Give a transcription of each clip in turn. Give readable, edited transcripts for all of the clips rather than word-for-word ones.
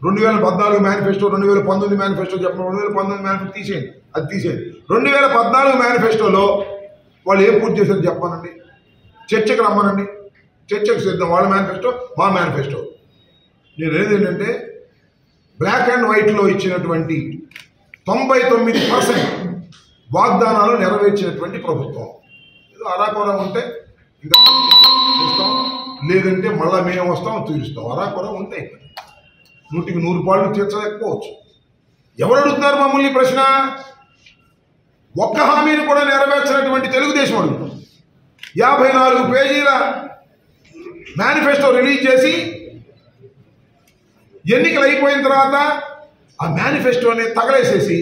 2014 manifesto, 2019 manifesto చెప్పడం, 2019 manifesto తీసేయండి, అది తీసేయండి. 2014 మేనిఫెస్టోలో వాళ్ళు ఏం పూర్తి చేశారు చెప్పానండి. చర్చకు రమ్మనండి, చర్చకు సిద్ధం. వాళ్ళ మేనిఫెస్టో, మా మేనిఫెస్టో. నేను ఏంటంటే బ్లాక్ అండ్ వైట్లో ఇచ్చినటువంటి 99% వాగ్దానాలు నెరవేర్చినటువంటి ప్రభుత్వం. ఏదో అరాకొర ఉంటే ఇంకా చూస్తాం, లేదంటే మళ్ళీ మేము వస్తాం తీరుస్తాం. అరాకొర ఉంటే 100కి 100 పాళ్ళు తీర్చలేకపోవచ్చు. ఎవరు అడుగుతున్నారు మమ్మల్ని ప్రశ్న? ఒక్క హామీని కూడా నెరవేర్చినటువంటి తెలుగుదేశం అడుగుతాం. 54 పేజీల మేనిఫెస్టో రిలీజ్ చేసి ఎన్నికలు అయిపోయిన తర్వాత ఆ మేనిఫెస్టోని తగలేసేసి,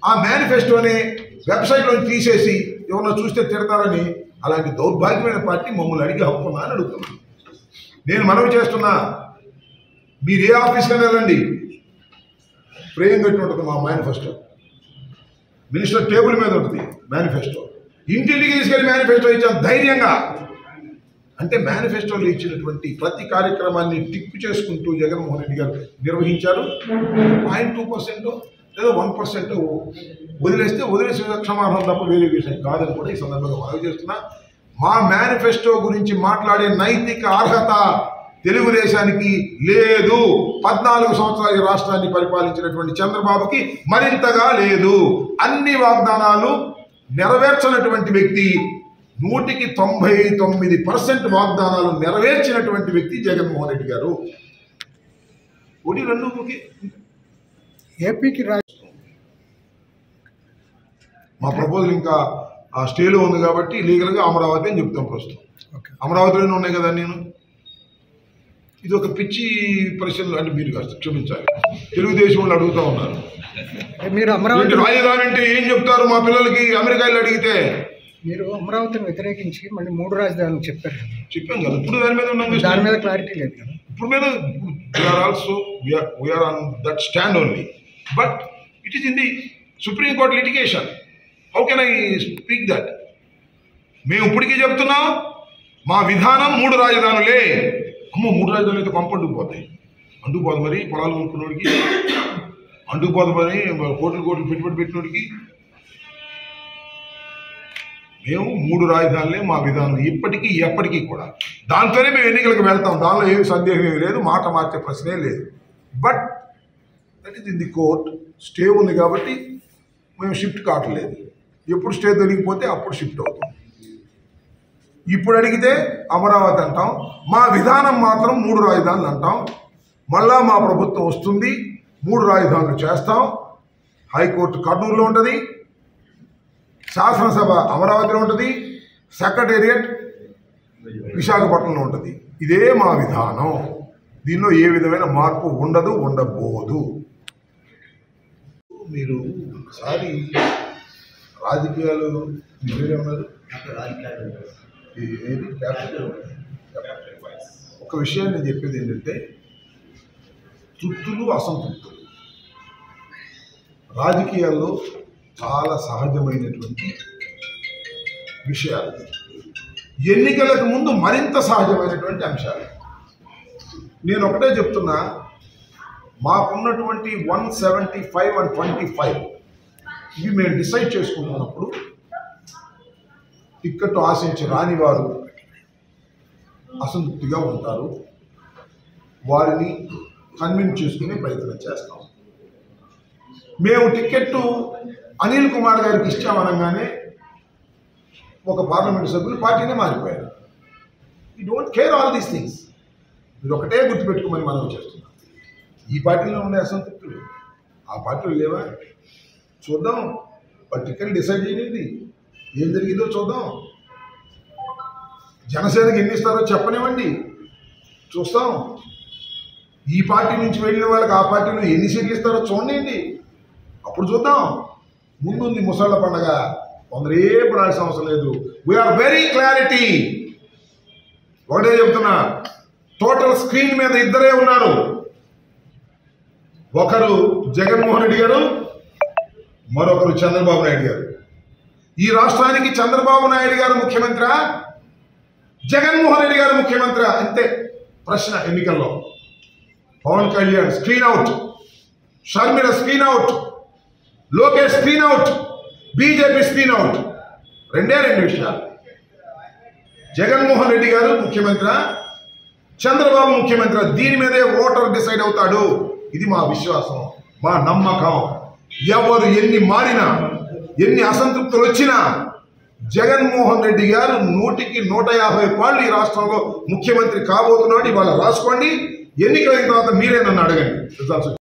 ఆ మేనిఫెస్టోని వెబ్సైట్లో తీసేసి ఎవరన్నా చూస్తే తిడతారని అలాంటి దౌర్భాగ్యమైన పార్టీ మమ్మల్ని అడిగే హక్కు ఉందా అని అడుగుతున్నాను. నేను మనవి చేస్తున్నా, మీరు ఏ ఆఫీస్కైనా వెళ్ళండి, ఫ్రేమ్ పెట్టి ఉంటుంది మా మేనిఫెస్టో. మినిస్టర్ టేబుల్ మీద ఉంటుంది మేనిఫెస్టో. ఇంటింటికి తీసుకెళ్ళి మేనిఫెస్టో ఇచ్చాం ధైర్యంగా. అంటే మేనిఫెస్టోలో ఇచ్చినటువంటి ప్రతి కార్యక్రమాన్ని టిక్ చేసుకుంటూ జగన్మోహన్ రెడ్డి గారు నిర్వహించారు. 0.2% లేదా 1% వదిలేసి క్షమాపణ తప్ప వేరే విషయం కాదని కూడా ఈ సందర్భంగా మనవి చేస్తున్నా. మా మేనిఫెస్టో గురించి మాట్లాడే నైతిక అర్హత తెలుగుదేశానికి లేదు. 14 సంవత్సరాలు ఈ రాష్ట్రాన్ని పరిపాలించినటువంటి చంద్రబాబుకి మరింతగా లేదు. అన్ని వాగ్దానాలు నెరవేర్చినటువంటి వ్యక్తి, 100కి 99% వాగ్దానాలు నెరవేర్చినటువంటి వ్యక్తి జగన్మోహన్ రెడ్డి గారు. 1, 2 ఏపీకి మా ప్రపోజల్ ఇంకా ఆ స్టేలో ఉంది కాబట్టి లీగల్గా అమరావతి అని చెప్తాం. ప్రస్తుతం అమరావతిలోనే ఉన్నాయి కదా. నేను ఇది ఒక పిచ్చి పరిశీలన అంటే మీరు కాస్త క్షమించాలి. తెలుగుదేశం వాళ్ళు అడుగుతూ ఉన్నారు, మీరు అమరావతి రాజధాని అంటే ఏం చెప్తారు మా పిల్లలకి అమెరికాలో అడిగితే. మీరు అమరావతిని వ్యతిరేకించి మళ్ళీ 3 రాజధానులు చెప్పారు. చెప్పాం కదా, ఇప్పుడు దాని మీద ఉన్నాం. దాని మీద క్లారిటీ లేదు కదా. ఇప్పుడు మీద we're on that stand only, but it is in the supreme court litigation. How can I speak that? మేము ఇప్పటికీ చెప్తున్నాం మా విధానం 3 రాజధానులే. అమ్మో 3 రాజధానులు అయితే కొంప అంటుకుపోతాయి. అంటుకుపోదు మరి పొలాలు కొనుక్కున్నోడికి, అంటుకుపోదు మరి కోట్లు పెట్టుబడి పెట్టినోడికి. మేము 3 రాజధానులే మా విధానం ఇప్పటికీ ఎప్పటికీ కూడా. దాంతోనే మేము ఎన్నికలకు వెళ్తాం, దానిలో ఏమి సందేహం ఏమి లేదు, మాట మార్చే ప్రశ్నే లేదు. But that is in the court. Stay ఉంది కాబట్టి మేము షిఫ్ట్ కావట్లేదు. ఎప్పుడు స్టే దొరికిపోతే అప్పుడు షిఫ్ట్ అవుతాం. ఇప్పుడు అడిగితే అమరావతి అంటాం, మా విధానం మాత్రం 3 రాజధానులు అంటాం. మళ్ళా మా ప్రభుత్వం వస్తుంది, 3 రాజధానులు చేస్తాం. హైకోర్టు కర్నూలులో ఉంటుంది, శాసనసభ అమరావతిలో ఉంటుంది, సెక్రటేరియట్ విశాఖపట్నంలో ఉంటుంది. ఇదే మా విధానం. దీనిలో ఏ విధమైన మార్పు ఉండదు, ఉండబోదు. మీరు ఒకసారి రాజకీయాలు మీరే ఉన్నారు. ఒక విషయాన్ని నేను చెప్పేది ఏంటంటే, తృప్తులు అసంతృప్తులు రాజకీయాల్లో చాలా సహజమైనటువంటి విషయాలు. ఎన్నికలకు ముందు మరింత సహజమైనటువంటి అంశాలు. నేను ఒకటే చెప్తున్నా, మాకున్నటువంటి 175 and 25 ఇవి మేము డిసైడ్ చేసుకుంటున్నప్పుడు టిక్కెట్ ఆశించి రాని వారు అసంతృప్తిగా ఉంటారు. వారిని కన్విన్స్ చేసుకునే ప్రయత్నం చేస్తాం. మేము టిక్కెట్టు అనిల్ కుమార్ గారికి ఇచ్చామనగానే ఒక పార్లమెంట్ సభ్యులు పార్టీనే మారిపోయారు. You don't care all these things. మీరు ఒకటే గుర్తుపెట్టుకోమని మనం చేస్తున్నాం. ఈ పార్టీలో ఉండే అసంతృప్తులు ఆ పార్టీలో లేవా? చూద్దాం. వాళ్ళు టికెట్ డిసైడ్ చేయలేదు, ఏం జరిగిందో చూద్దాం. జనసేనకి ఎన్ని ఇస్తారో చెప్పనివ్వండి, చూస్తాం. ఈ పార్టీ నుంచి వెళ్ళిన వాళ్ళకి ఆ పార్టీలో ఎన్ని సీట్లు ఇస్తారో చూడండి, అప్పుడు చూద్దాం. ముందుంది ముసళ్ళ పండగ, కొందరు ఏ పడాల్సిన అవసరం లేదు. We're very clarity. ఒకటే చెప్తున్నా, టోటల్ స్క్రీన్ మీద ఇద్దరే ఉన్నారు. ఒకరు జగన్మోహన్ రెడ్డి గారు, మరొకరు చంద్రబాబు నాయుడు గారు. ఈ రాష్ట్రానికి చంద్రబాబు నాయుడు గారు ముఖ్యమంత్రి, జగన్మోహన్ రెడ్డి గారు ముఖ్యమంత్రి, అంతే ప్రశ్న. ఎన్నికల్లో Pawan Kalyan screen out. Sharmila spin out, Lokesh spin out, BJP spin out. రెండు విషయాలు. జగన్మోహన్ రెడ్డి గారు ముఖ్యమంత్రి, చంద్రబాబు ముఖ్యమంత్రి, దీని మీదే ఓటర్ డిసైడ్ అవుతాడు. ఇది మా విశ్వాసం, మా నమ్మకం. ఎవరు ఎన్ని మారినా, ఎన్ని అసంతృప్తులు వచ్చినా జగన్మోహన్ రెడ్డి గారు 100కి 150 పాళ్ళు ఈ రాష్ట్రంలో ముఖ్యమంత్రి కాబోతున్నాడు. ఇవాళ రాసుకోండి. ఎన్నికలైన తర్వాత మీరే నన్ను అడగండి.